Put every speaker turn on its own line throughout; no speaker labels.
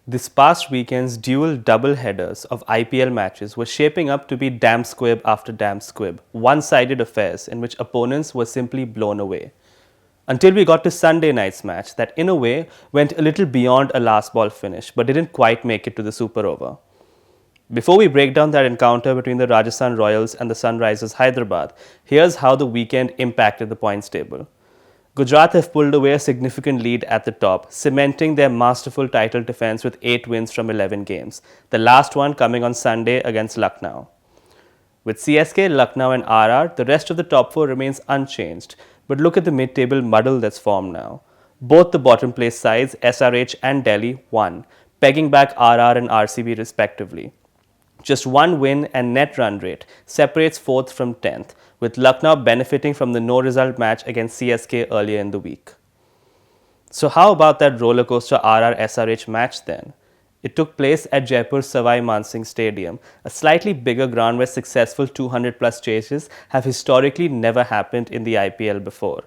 This past weekend's dual double headers of IPL matches were shaping up to be damn squib after damn squib, one-sided affairs in which opponents were simply blown away. Until we got to Sunday night's match that in a way went a little beyond a last ball finish but didn't quite make it to the super over. Before we break down that encounter between the Rajasthan Royals and the Sunrisers Hyderabad, here's how the weekend impacted the points table. Gujarat have pulled away a significant lead at the top, cementing their masterful title defense with 8 wins from 11 games, the last one coming on Sunday against Lucknow. With CSK, Lucknow and RR, the rest of the top 4 remains unchanged, but look at the mid-table muddle that's formed now. Both the bottom place sides, SRH and Delhi, won, pegging back RR and RCB respectively. Just one win and net run rate separates 4th from 10th, with Lucknow benefiting from the no-result match against CSK earlier in the week. So how about that rollercoaster RR-SRH match then? It took place at Jaipur Savai Mansingh Stadium, a slightly bigger ground where successful 200-plus chases have historically never happened in the IPL before.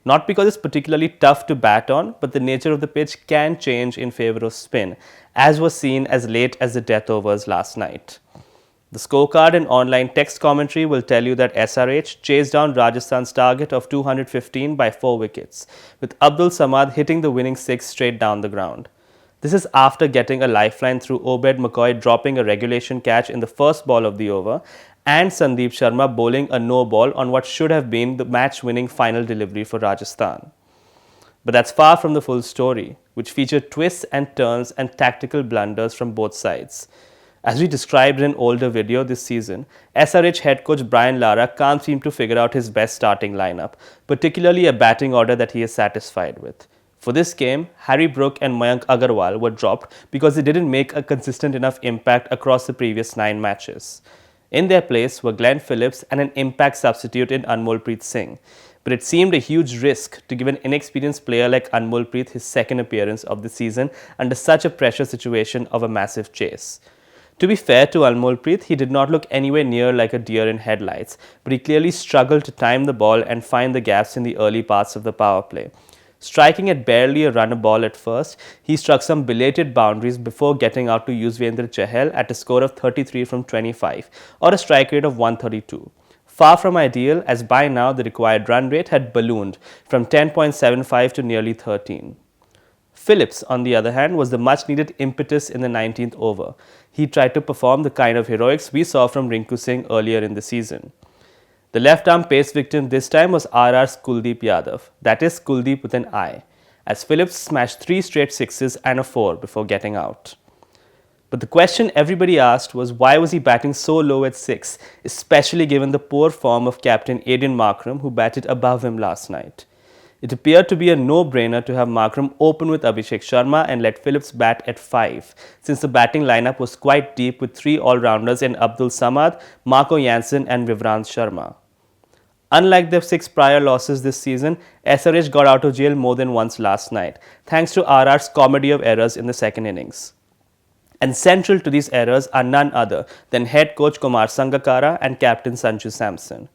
Not because it's particularly tough to bat on, but the nature of the pitch can change in favour of spin, as was seen as late as the death overs last night. The scorecard and online text commentary will tell you that SRH chased down Rajasthan's target of 215 by 4 wickets, with Abdul Samad hitting the winning 6 straight down the ground. This is after getting a lifeline through Obed McCoy dropping a regulation catch in the first ball of the over and Sandeep Sharma bowling a no ball on what should have been the match-winning final delivery for Rajasthan. But that's far from the full story, which featured twists and turns and tactical blunders from both sides. As we described in an older video this season, SRH head coach Brian Lara can't seem to figure out his best starting lineup, particularly a batting order that he is satisfied with. For this game, Harry Brook and Mayank Agarwal were dropped because they didn't make a consistent enough impact across the previous 9 matches. In their place were Glenn Phillips and an impact substitute in Anmolpreet Singh, but it seemed a huge risk to give an inexperienced player like Anmolpreet his second appearance of the season under such a pressure situation of a massive chase. To be fair to Anmolpreet, he did not look anywhere near like a deer in headlights, but he clearly struggled to time the ball and find the gaps in the early parts of the power play. Striking at barely a runner ball at first, he struck some belated boundaries before getting out to Yuzvendra Chahal at a score of 33 from 25 or a strike rate of 132. Far from ideal, as by now the required run rate had ballooned from 10.75 to nearly 13. Phillips, on the other hand, was the much-needed impetus in the 19th over. He tried to perform the kind of heroics we saw from Rinku Singh earlier in the season. The left-arm pace victim this time was RR's Kuldeep Yadav, that is Kuldeep with an I, as Phillips smashed 3 straight sixes and a 4 before getting out. But the question everybody asked was why was he batting so low at 6, especially given the poor form of captain Aiden Markram, who batted above him last night. It appeared to be a no-brainer to have Markram open with Abhishek Sharma and let Phillips bat at 5, since the batting lineup was quite deep with 3 all-rounders in Abdul Samad, Marco Jansen and Vivrant Sharma. Unlike their 6 prior losses this season, SRH got out of jail more than once last night, thanks to RR's comedy of errors in the second innings. And central to these errors are none other than head coach Kumar Sangakkara and captain Sanju Samson.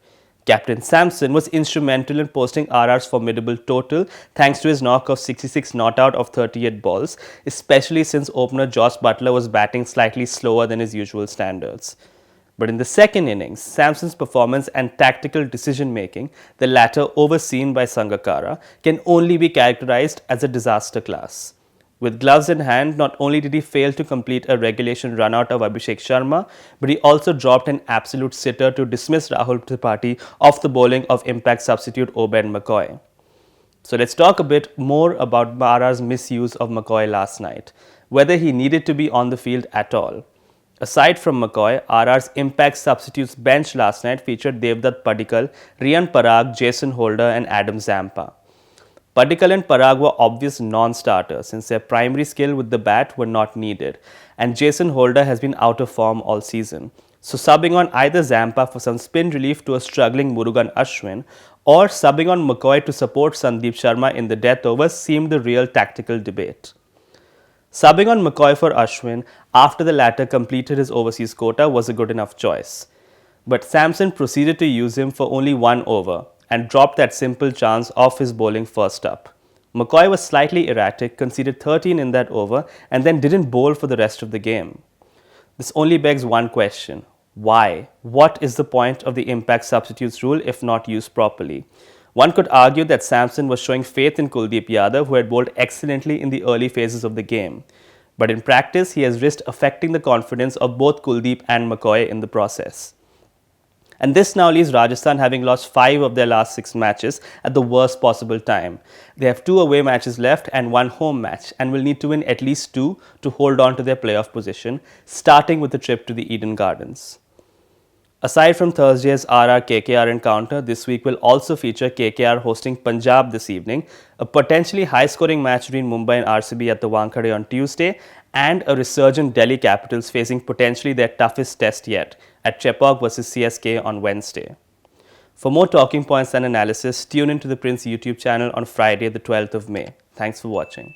Captain Samson was instrumental in posting RR's formidable total thanks to his knock of 66 not out of 38 balls, especially since opener Josh Buttler was batting slightly slower than his usual standards. But in the second innings, Samson's performance and tactical decision-making, the latter overseen by Sangakkara, can only be characterized as a disaster class. With gloves in hand, not only did he fail to complete a regulation run-out of Abhishek Sharma, but he also dropped an absolute sitter to dismiss Rahul Tripathi off the bowling of impact substitute Obed McCoy. So let's talk a bit more about Bara's misuse of McCoy last night, whether he needed to be on the field at all. Aside from McCoy, RR's impact substitutes bench last night featured Devdutt Padikkal, Rian Parag, Jason Holder and Adam Zampa. Padikkal and Parag were obvious non-starters since their primary skill with the bat were not needed, and Jason Holder has been out of form all season. So subbing on either Zampa for some spin relief to a struggling Murugan Ashwin or subbing on McCoy to support Sandeep Sharma in the death overs seemed the real tactical debate. Subbing on McCoy for Ashwin after the latter completed his overseas quota was a good enough choice. But Samson proceeded to use him for only 1 over and dropped that simple chance off his bowling first up. McCoy was slightly erratic, conceded 13 in that over, and then didn't bowl for the rest of the game. This only begs one question. Why? What is the point of the impact substitutes rule if not used properly? One could argue that Samson was showing faith in Kuldeep Yadav, who had bowled excellently in the early phases of the game. But in practice, he has risked affecting the confidence of both Kuldeep and McCoy in the process. And this now leaves Rajasthan having lost 5 of their last 6 matches at the worst possible time. They have 2 away matches left and 1 home match, and will need to win at least 2 to hold on to their playoff position, starting with the trip to the Eden Gardens. Aside from Thursday's RR KKR encounter, this week will also feature KKR hosting Punjab this evening, a potentially high-scoring match between Mumbai and RCB at the Wankhede on Tuesday, and a resurgent Delhi Capitals facing potentially their toughest test yet at Chepauk versus CSK on Wednesday. For more talking points and analysis, tune into the Print's YouTube channel on Friday, the 12th of May. Thanks for watching.